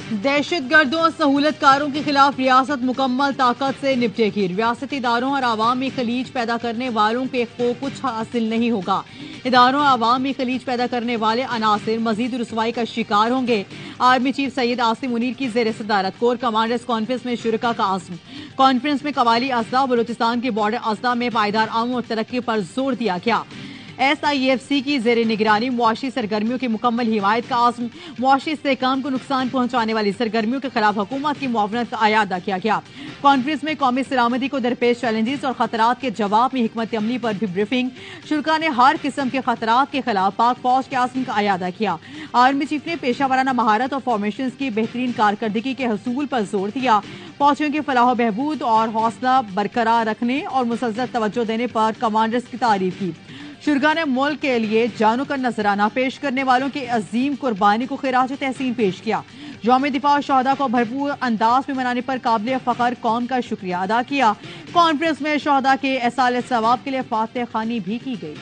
दहशतगर्दों और सहूलतकारों के खिलाफ रियासत मुकम्मल ताकत से निपटेगी। रियासती इदारों और आवाम में खलीज पैदा करने वालों को कुछ हासिल नहीं होगा। इदारों और आवाम में खलीज पैदा करने वाले अनासिर मजीद रुसवाई का शिकार होंगे। आर्मी चीफ सैयद आसिम मुनीर की जेर सदारत कोर कमांडर्स कॉन्फ्रेंस में शुरका का आज़म। कॉन्फ्रेंस में कबायली अजला बलूचिस्तान के बॉर्डर अजला में पायदार अमन और तरक्की पर जोर दिया गया। SIFC की जेर निगरानी मुआशी सरगर्मियों की मुकम्मल हिमायत का आज़म। मुआशी इस्तेहकाम को नुकसान पहुंचाने वाली सरगर्मियों के खिलाफ हुकूमत की मुआवनत का अयादा किया गया। कॉन्फ्रेंस में कौमी सलामती को दरपेश चैलेंजेस और खतरात के जवाब में हिकमत अमली पर भी ब्रीफिंग। शुरका ने हर किस्म के खतरात के खिलाफ पाक फौज के आज़म का अयादा किया। आर्मी चीफ ने पेशा वाराना महारत और फॉर्मेशन की बेहतरीन कारकर्दगी के हसूल पर जोर दिया। फौजियों के फलाह बहबूद और हौसला बरकरार रखने और मुसलसल तवज्जो देने पर कमांडर्स की तारीफ की। शुरका ने मुल्क के लिए जानों का नजराना पेश करने वालों की अजीम कुर्बानी को खिराज तहसीन पेश किया। यौम दिफा शहदा को भरपूर अंदाज में मनाने पर काबिल फख्र कौम का शुक्रिया अदा किया। कॉन्फ्रेंस में शहदा के एसाल सवाब के लिए फातह खानी भी की गई।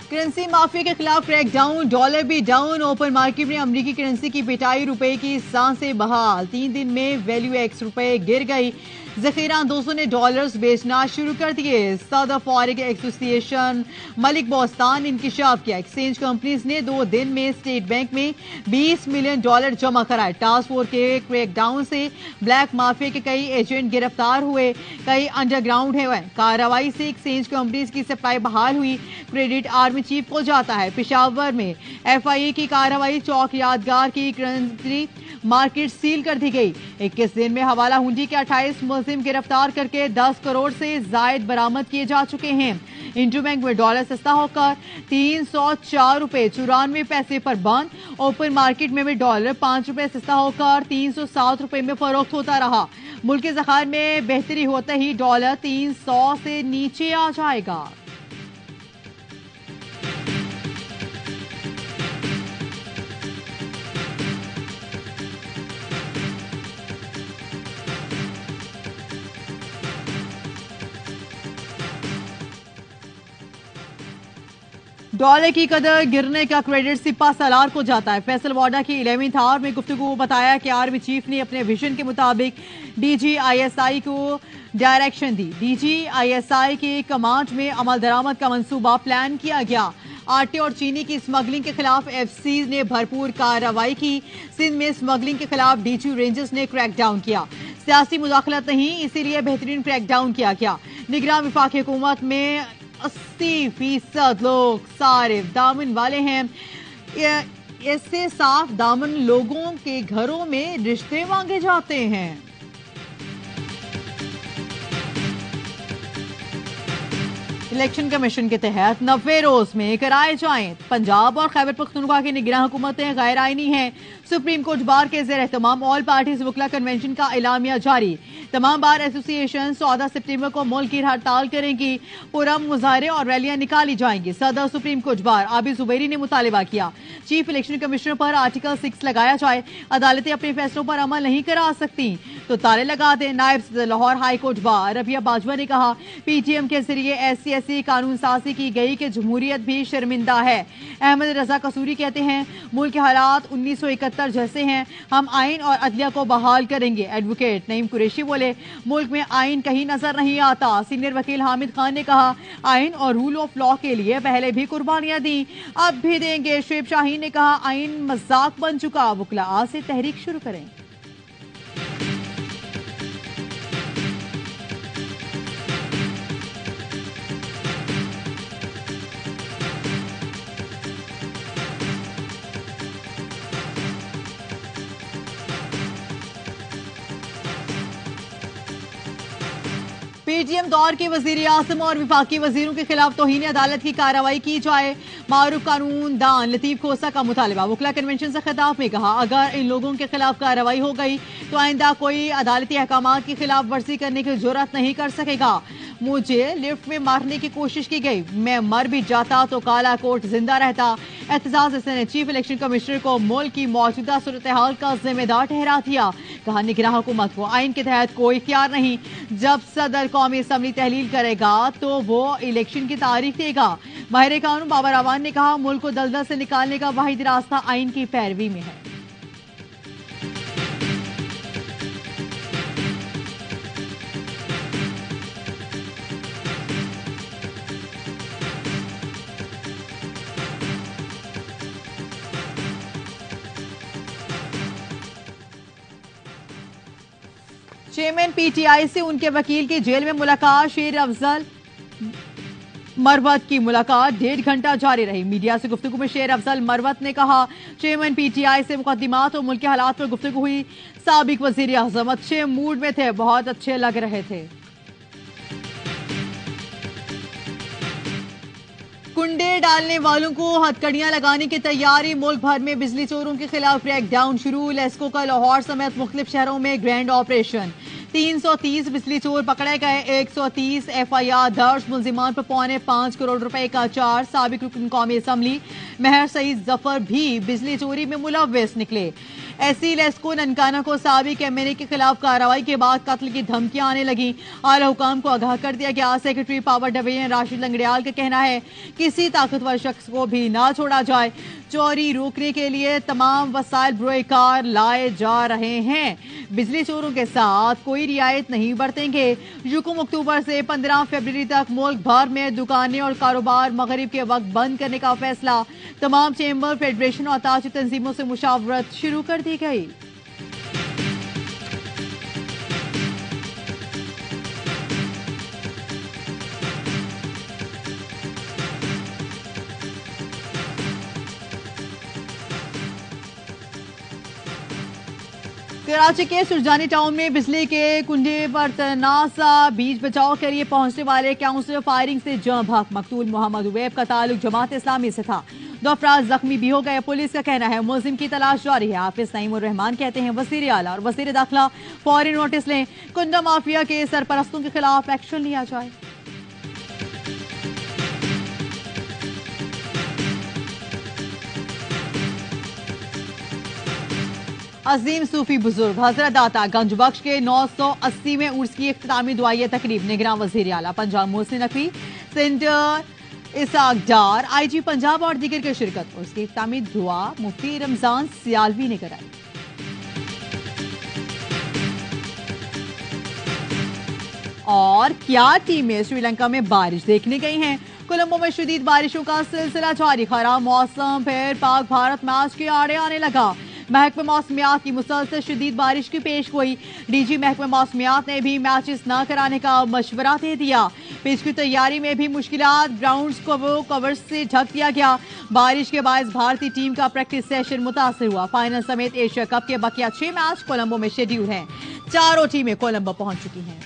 करेंसी माफिया के खिलाफ क्रैकडाउन, डॉलर भी डाउन। ओपन मार्केट में अमरीकी करेंसी की पिटाई, रुपए की सांसें बहाल। 3 दिन में वैल्यू एक्स रुपए गिर गई। जखीरा अंदोजों ने डॉलर्स बेचना शुरू कर दिए। सदर फॉरेन एसोसिएशन मलिक बोस्तान ने इंकिशाफ किया। एक्सचेंज कंपनीज ने 2 दिन में स्टेट बैंक में $20 मिलियन जमा कराए। टास्क फोर्स के क्रैकडाउन से ब्लैक माफिया के कई एजेंट गिरफ्तार हुए, कई अंडरग्राउंड है। कार्रवाई से एक्सचेंज कंपनीज की सप्लाई बहाल हुई। क्रेडिट आर्मी चीफ को जाता है। पेशावर में FIA की कार्रवाई, चौक यादगार की करेंसी मार्केट सील कर दी गई। 21 दिन में हवाला हुंडी के 28 मुलजिम गिरफ्तार करके 10 करोड़ से जायद बरामद किए जा चुके हैं। इंटरबैंक में डॉलर सस्ता होकर $304.94 पर बंद। ओपन मार्केट में भी डॉलर ₹5 सस्ता होकर $307 में फरोख्त होता रहा। मुल्क के ज़खायर में बेहतरी होते ही डॉलर 300 से नीचे आ जाएगा। डॉलर की कदर गिरने का क्रेडिट सिपा सलार को जाता है। फैसल वाडा की 11th आवर में गुफ्तगू बताया कि आर्मी चीफ ने अपने विजन के मुताबिक DGISI को डायरेक्शन दी। DGISI के कमांड में अमल दरामद का मंसूबा प्लान किया गया। आटे और चीनी की स्मगलिंग के खिलाफ FC ने भरपूर कार्रवाई की। सिंध में स्मगलिंग के खिलाफ DG रेंजर्स ने क्रैकडाउन किया। सियासी मुदाखलत नहीं, इसीलिए बेहतरीन क्रैकडाउन किया गया। निगरान वफाकी हुकूमत में 80% लोग सारिफ दामन वाले हैं। इससे साफ दामन लोगों के घरों में रिश्ते मांगे जाते हैं। इलेक्शन कमीशन के तहत 90 रोज में कराए जाएं। पंजाब और खैबर पख्तूनख्वा की निगरान हुकूमतें गैर आईनी हैं। सुप्रीम कोर्ट बार के जेर एहतमाम ऑल पार्टीज वकला कन्वेंशन का एलामिया जारी। तमाम बार एसोसिएशन 14 सितंबर को मुल्क की हड़ताल करेंगी। पुरम मुजाहरे और रैलियां निकाली जाएंगी। सदर supreme court bar Abid Zubairi ने मुतालिबा किया, चीफ इलेक्शन कमिश्नर पर आर्टिकल 6 लगाया जाए। अदालतें अपने फैसलों पर अमल नहीं करा सकती तो ताले लगा दें। नायब सदर Lahore high court bar Rabia Bajwa ने कहा, PTM के जरिए SC/SC कानून साजी की गई कि जमहूरियत भी शर्मिंदा है। अहमद रजा कसूरी कहते हैं, मुल्क के हालात 1971 जैसे हैं, हम आइन और अदलिया को बहाल करेंगे। एडवोकेट नईम कुरैशी बोले, मुल्क में आइन कहीं नजर नहीं आता। सीनियर वकील हामिद खान ने कहा, आइन और रूल ऑफ लॉ के लिए पहले भी कुर्बानियां दी, अब भी देंगे। शुएब शाहीन ने कहा, आइन मजाक बन चुका, वकला आज से तहरीक शुरू करें। PTM दौर के वजीर आजम और विफाकी वजीरों के खिलाफ तौहीन अदालत की कार्रवाई की जाए। मारूफ कानून दान लतीफ खोसा का मुतालबा। वकला कन्वेंशन से खिताब में कहा, अगर इन लोगों के खिलाफ कार्रवाई हो गई तो आइंदा कोई अदालती अहकामात की खिलाफ वर्जी करने की जुर्रत नहीं कर सकेगा। मुझे लिफ्ट में मारने की कोशिश की गई, मैं मर भी जाता तो काला कोट जिंदा रहता। एहतजाज हसन ने चीफ इलेक्शन कमिश्नर को मुल्क की मौजूदा सूरत हाल का जिम्मेदार ठहरा दिया। कहा निगरान हुकूमत को आइन के तहत कोई इख्तियार नहीं, जब सदर कौमी असम्बली तहलील करेगा तो वो इलेक्शन की तारीख देगा। माहिर कानून बाबर अवान ने कहा मुल्क को दलदल से निकालने का वाहिद रास्ता आइन की पैरवी में है। चेयरमैन पीटीआई से उनके वकील की जेल में मुलाकात। शेर अफजल मरवत की मुलाकात 1.5 घंटा जारी रही। मीडिया से गुफ्तगू में शेर अफजल मरवत ने कहा चेयरमैन पीटीआई से मुकदमात और मुल्क के हालात पर गुफ्तगू हुई। साबिक वजीर आजम अच्छे मूड में थे, बहुत अच्छे लग रहे थे। कुंडे डालने वालों को हथकड़ियां लगाने की तैयारी। मुल्क भर में बिजली चोरों के खिलाफ क्रैकडाउन शुरू। लेस्को का लाहौर समेत मुख्तलिफ शहरों में ग्रैंड ऑपरेशन। 330 बिजली चोर पकड़े गए, 130 FIR दर्ज। मुलजिमान पर 5.25 करोड़ रुपए का चार्ज। साबिक रुकन कौमी असम्बली महर सईद जफर भी बिजली चोरी में मुलव्वस निकले। एससी लेस्को ननकाना को साबिक MNA के खिलाफ कार्रवाई के बाद कत्ल की धमकियां आने लगी। आला हुकाम को आगाह कर दिया गया। Secretary power division Rashid Langrial का कहना है किसी ताकतवर शख्स को भी ना छोड़ा जाए। चोरी रोकने के लिए तमाम वसाइल बरोकार लाए जा रहे हैं। बिजली चोरों के साथ कोई रियायत नहीं बरतेंगे। युकुम अक्टूबर से 15 फरवरी तक मुल्क भर में दुकानें और कारोबार मगरिब के वक्त बंद करने का फैसला। तमाम चेंबर, फेडरेशन और ताजी तंजीमों से मुशावरत शुरू कर दी गई। कराची के सुरजानी टाउन में बिजली के कुंडे पर तनासा बीच बचाव के लिए पहुंचने वाले काउंसलर फायरिंग से जाँ भाग। मकतूल मोहम्मद उवैब का ताल्लुक जमात इस्लामी से था। 2 अफराद जख्मी भी हो गए। पुलिस का कहना है मुलजिम की तलाश जारी है। हाफिज नईम उर रहमान कहते हैं वजीर आला और वजीर दाखिला फौरी नोटिस लें, कुंडा माफिया के सरपरस्तों के खिलाफ एक्शन लिया जाए। अजीम सूफी बुजुर्ग हजरत दाता गंज बख्श के 980वें उर्स की इख्तितामी दुआई तकरीब। निगरान वजीर आला पंजाब मोहसिन नकवी, सेंटर इसाक डार, IG पंजाब और दीगर की शिरकत। उसकी इख्तितामी दुआ मुफ्ती रमजान सियालवी ने कराई। और क्या टीमें श्रीलंका में बारिश देखने गई हैं। कोलंबो में शदीद बारिशों का सिलसिला जारी। खराब मौसम फिर पाक भारत मैच के आड़े आने लगा। महकमे मौसमियात की मुसलसल शदीद बारिश की पेश गोई। DG महकमे मौसमियात ने भी मैचेस न कराने का मशवरा दे दिया। पिच की तैयारी में भी मुश्किलात, ग्राउंड्स को कवर्स से ढक दिया गया। बारिश के बायस भारतीय टीम का प्रैक्टिस सेशन मुतासर हुआ। फाइनल समेत एशिया कप के बकिया 6 मैच कोलंबो में शेड्यूल हैं। 4 टीमें कोलंबो पहुंच चुकी हैं।